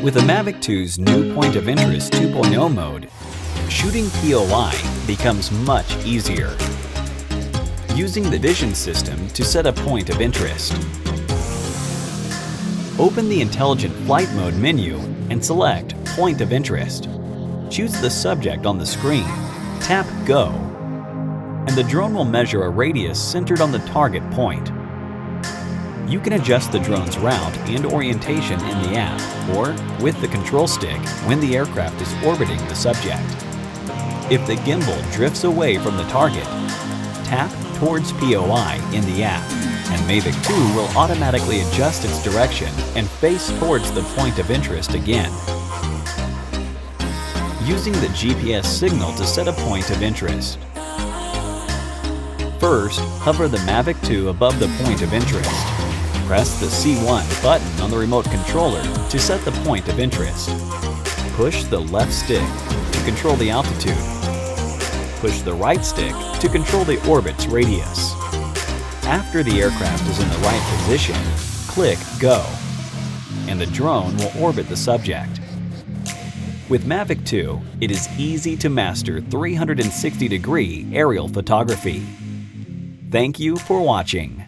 With the Mavic 2's new Point of Interest 2.0 mode, shooting POI becomes much easier. Using the vision system to set a point of interest. Open the Intelligent Flight Mode menu and select Point of Interest. Choose the subject on the screen, tap Go, and the drone will measure a radius centered on the target point. You can adjust the drone's route and orientation in the app or with the control stick when the aircraft is orbiting the subject. If the gimbal drifts away from the target, tap towards POI in the app, and Mavic 2 will automatically adjust its direction and face towards the point of interest again. Using the GPS signal to set a point of interest. First, hover the Mavic 2 above the point of interest. Press the C1 button on the remote controller to set the point of interest. Push the left stick to control the altitude. Push the right stick to control the orbit's radius. After the aircraft is in the right position, click Go, and the drone will orbit the subject. With Mavic 2, it is easy to master 360-degree aerial photography. Thank you for watching.